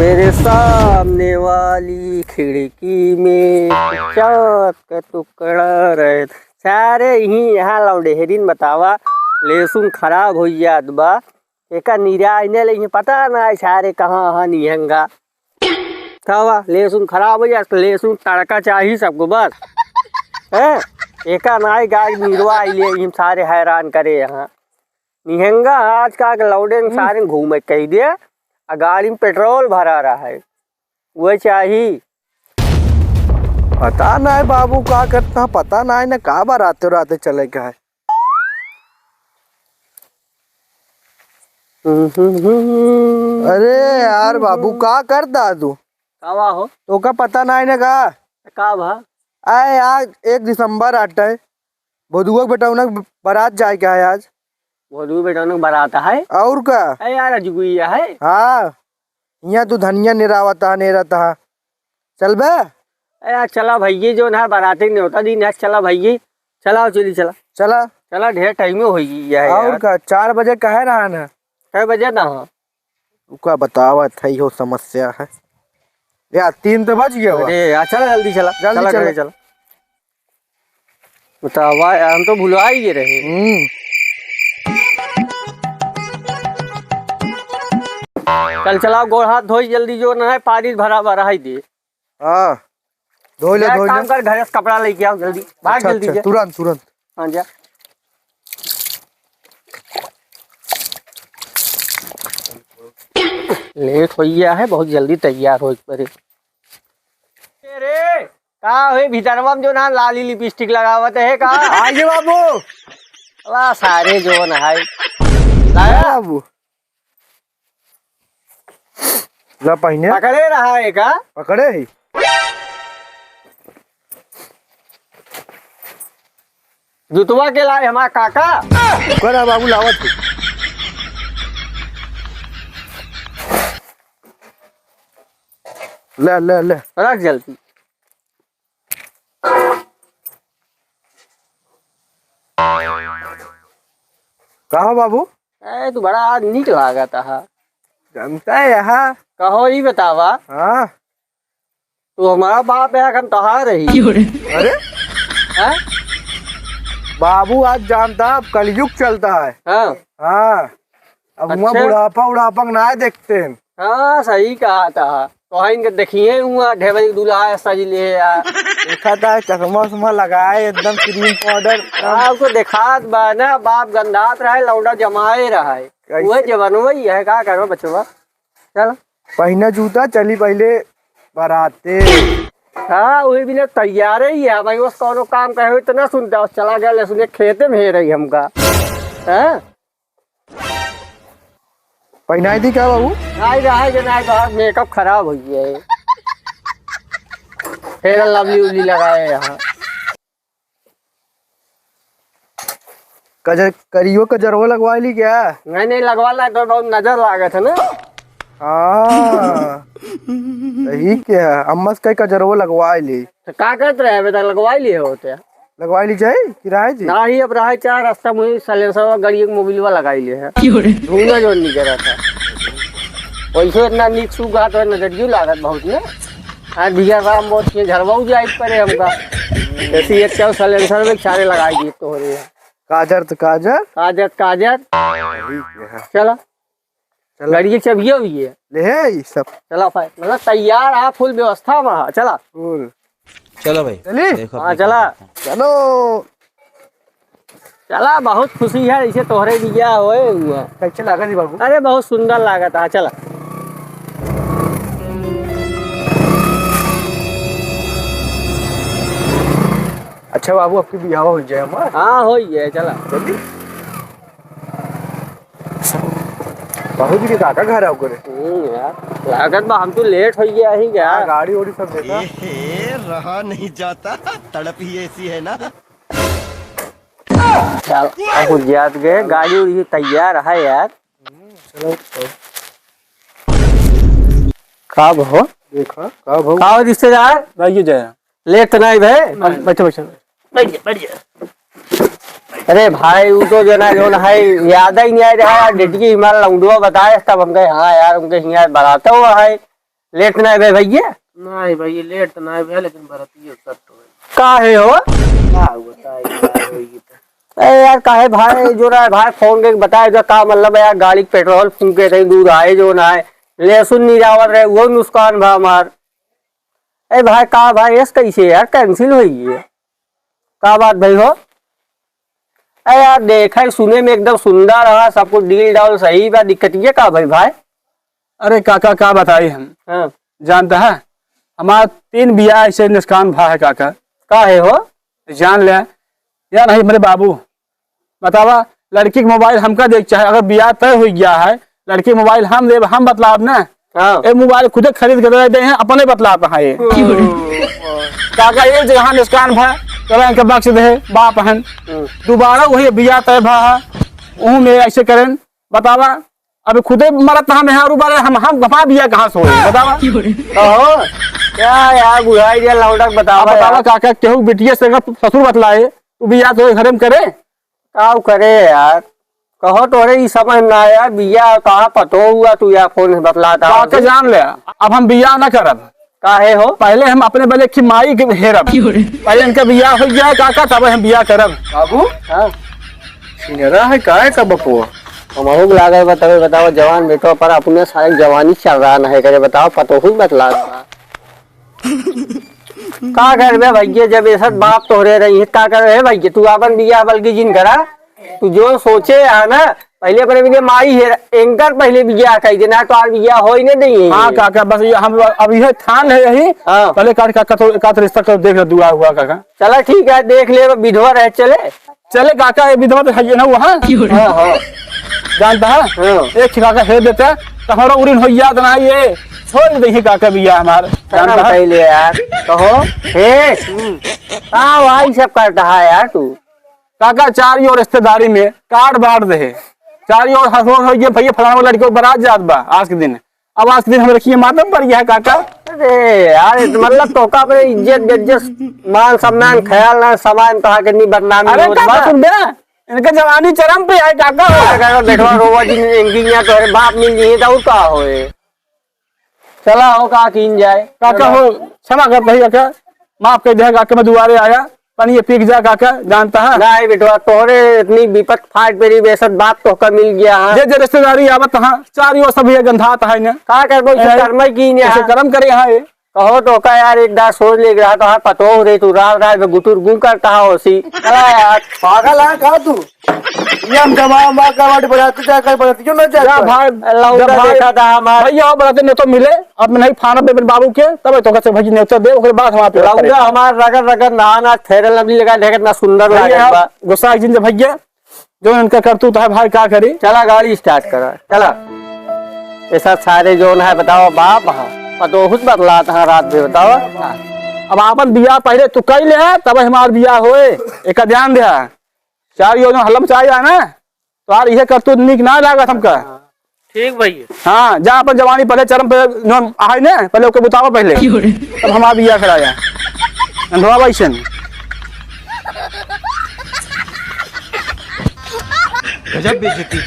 मेरे सामने वाली खिड़की में चाँद का टुकड़ा रहे सारे ही यहाँ लौंडेहरीन बतावा लेसुन खराब हो जात बा एका निरायने ले पता ना सारे कहाँ निहंगा खावा लेसुन खराब हो जाए लेसुन तड़का चाहिए सबको बस है एका नाई गाय निरवा ले सारे हैरान करे यहाँ निहंगा आज का लौंडे सारे घूमे कह दे गाड़ी में पेट्रोल भरा रहा है वो चाहिए। पता ना है बाबू का करता पता ना है ना कहा बार आते चले क्या है। अरे यार बाबू का करता तू कावा हो तो का पता ना है ना का भा आए आज 1 दिसंबर आटा है बधुआ बेटा बारात जाए क्या है आज भोलू बेटा बारात है और का है यार अजगुइया है हाँ यहाँ तू धनिया निरावता नहीं रहता चल बे यार चला भैया जो ना बाराती नहीं होता दिन चला भैया चला चली चला चला चला ढेर टाइम हो गई और का 4 बजे कहे रहा ना 6 बजे ना का बतावा थई हो समस्या है यार 3 तो बज गया अरे यार चला जल्दी चला जल्दी चला बतावा हम तो भुलवा ही रहे। चल चलाओ गोड़ हाथ धोई जल्दी जो ना है पानी भरा भरा ही दे। हाँ धो ले काम कर घर से कपड़ा लेके आओ जल्दी भाग अच्छा, जल्दी अच्छा, तुरंत हाँ जा लेट हो गया है बहुत जल्दी तैयार हो परे रे का है भीतरवा में जो ना लाली लिपस्टिक लगावत है का आइए बाबू वाह सारे जो ना है बाबू ला पहने पकड़े रहा है का पकड़े ही जुतवा के लाए हमारा काका करा बाबू लावत ले ले ले रख जल्दी कहा बाबू तू बड़ा नीक लागा था जानता है यहाँ कहो ही बतावा हाँ तू हमारा बाप है हम तहार रही अरे है? बाबू आज जानता अब कलयुग चलता है हाँ हाँ अब अच्छा। बुढ़ापा ना देखते हैं हाँ सही कहा था तो इनके देखिए हुआ ढेबरी दूल्हा सज ले देखा था चश्मा उश्मा लगाए एकदम क्रीम पाउडर आपको देखात बा ना बाप गंदात रहे लौड़ा जमाए रहे वह जवान वही है का करो बच्चों चल पहना जूता चली पहले बाराते हाँ वही भी तैयार ही है भाई उस कौनो काम कहे तो ना सुनता चला गया सुने खेते में रही हमका है पहनाई थी क्या बाबू आई रहा जो ना तो मेकअप खराब हो गया है फेयर लवली उली लगाए यहाँ करियो कजरवा लगवा ली क्या नहीं लगवाना तो बहुत नजर लागत है ना हाँ सही क्या अम्मा से कजरवा लगवा ली तो का करते रहे बेटा लगवा लिए होते लगवा ली जाए किराए जी ना ही अब रहा 4 रास्ता मुझे सलेंसर गाड़ी मोबिलवा लगाई लिए है धुआं जो नहीं करा था वैसे इतना नीक सूखा तो नजरियो लागत बहुत ने आज भैया राम बहुत झरवाऊ जाए पड़े हमका ऐसी एक चाव सलेंसर में सारे लगाई दिए तो हो रही है काजर तो काजर काजर काजर चला गाड़ी चबियो भी है ले ये सब चला भाई मतलब तैयार आ फुल व्यवस्था में चला फुल चलो भाई चली हाँ चला चलो चला बहुत खुशी है इसे तोहरे दिया होए हुआ कैसे लगा जी बाबू अरे बहुत सुंदर लगा था चला अच्छा बाबू आपकी बियाह हो जाए हमारा हाँ हो ही है चला चलिए बाबू जी के काका घर आओ करे यार लागत बा हम तो लेट हो गया ही क्या गाड़ी ओड़ी सब देखा रहा नहीं जाता तड़प ही ऐसी है ना चल अब जात गए गाड़ी उड़ी तैयार है यार चलो कब हो देखा कब हो आओ रिश्तेदार भाई जय लेट नहीं भाई बैठो बैठो बैठ अरे भाई वो तो जो है याद ही नहीं आ रहा डेट की हमारा लौंडुआ बताए तब हम कहे हाँ यार उनके यहाँ बनाता हुआ है लेट ना बे भैया नहीं भाई ये लेट तो नहीं भैया लेकिन बरतियो सट हो काहे हो क्या हुआ होगी तो अरे यार काहे भाई जो रहा है भाई फोन के बताए जो का मतलब है यार गाड़ी के पेट्रोल फूके थे दूध आए जो ना है लहसुन नहीं जावत रहे वो नुकसान भा हमार। अरे भाई का भाई यस कैसे यार कैंसिल हुई है का बात भाई हो। अरे यार देखा सुने में एकदम सुंदर रहा सब कुछ डील डाल सही बा दिक्कत ये का भाई। अरे काका का बताई हम हाँ जानता है हमारा 3 बिया ऐसे नुकसान भा है काका। काहे हो जान ले या नहीं मेरे बाबू बतावा लड़की के मोबाइल हमका देख चाहे अगर बिया तय हो गया है लड़की के मोबाइल हम दे हम बतलाब ना हाँ ये मोबाइल खुद खरीद के दे हैं अपने बतलाब है ये काका एक जगह नुकसान भा चलो इनके बख्श दे बाप हन दोबारा वही बिया तय भा है वह में ऐसे करें बतावा अभी खुदे मरत हम यहाँ बारे हम भपा बिया कहाँ से हो बतावा कहो क्या यार बुढ़ाई दिया लौटक बतावा बतावा यार। काका केहू बिटिया से अगर ससुर बतलाए तू बिया तो घर में करे का करे यार कहो तोरे ये समझ ना यार बिया कहाँ पतो हुआ तू यार फोन बतलाता काका जान ले अब हम बिया ना करब काहे हो पहले हम अपने बले की माई के हेरब पहले इनका बिया हो जाए काका तब हम बिया करब बाबू हाँ सिंगरा है काहे का बपुआ हमारो को लागे बताओ बताओ जवान बेटो पर अपने सारे जवानी चल रहा ना है करे बताओ पतो हुई बतला का कर बे भैया जब ऐसा बाप तोहरे रही है का कर रहे भैया तू अपन बिया बल्कि जिन करा तू जो सोचे है ना पहले अपने बिया माई है एंकर पहले बिया कही देना तो आज बिया हो ही नहीं। हाँ काका बस ये हम अब यह ठान है यही हाँ। पहले काका तो एक रिश्ता कर देख ले दुआ हुआ काका चला ठीक है देख ले विधवा रह चले। चले काका ये विधवा तो है ना वहाँ हाँ हाँ जानता है हाँ। एक काका हे देते तो हमारा उड़ीन हो याद ना ये छोड़ दे काका बिया हमारे जानता है पहले यार कहो हे हाँ भाई सब करता है यार तू काका चार और रिश्तेदारी में कार्ड बांट दे चार और हसोर हो गया भैया फलाना लड़के को बारात जात बा आज के दिन अब आज के दिन हम रखिए मातम पर गया है काका अरे यार मतलब तो का अपने इज्जत बेइज्जत मान सम्मान ख्याल ना समान तो के नहीं बदनामी अरे होत काका बा। सुन बे इनका जवानी चरम पे है काका काका बेटवा रोवा दिन एंगिया तो अरे बाप मिल जी तो का होए चला हो का कीन जाए काका हो क्षमा कर भैया का माफ कर दे काका मैं दुआरे आया पानी ये पीक जा काका जानता है नहीं बेटवा तोहरे इतनी विपत फाट पेरी बेसत बाप तो का मिल गया है जे जे रिश्तेदारी आवत हाँ चार और सब ये गंधात है ना का कर बोल कर्म की ने ऐसे कर्म करे यहाँ ये कहो तो का यार एक दास सोच ले रहा तो पतो हो रे तू रात रात में गुटुर गुम करता है ओसी चला यार पागल है का तू ये हम जमा करवाट बढ़ाते जा कर बढ़ाते क्यों ना जा जा भाई लौटा जब भाई देखा था हमार भैया बराते ने तो मिले अब मैं नहीं फाना बेबन बाबू के तब तो कैसे भैया ने दे उसके बाद हम पे लौटा हमार रगड़ रगड़ नहाना ठहरल नबली लगा देखा ना सुंदर लगा बा। गुस्सा जिन भैया जो इनका करतूत है भाई क्या करी चला गाड़ी स्टार्ट करा चला ऐसा सारे जो है बताओ बाप हाँ पतो खुद बतलाता है रात में बताओ अब आपन बिया पहले तू कई ले तब हमार बिया होए एक ध्यान दे चार योजना हलम चाहिए ना तो यार ये करतूत निक ना लागत हमका ठीक भैया हाँ जा अपन जवानी पहले चरम पे आए ना पहले ओके बताओ पहले तब हमारा बिया कराया अंधवा वैसन गजब बेइज्जती।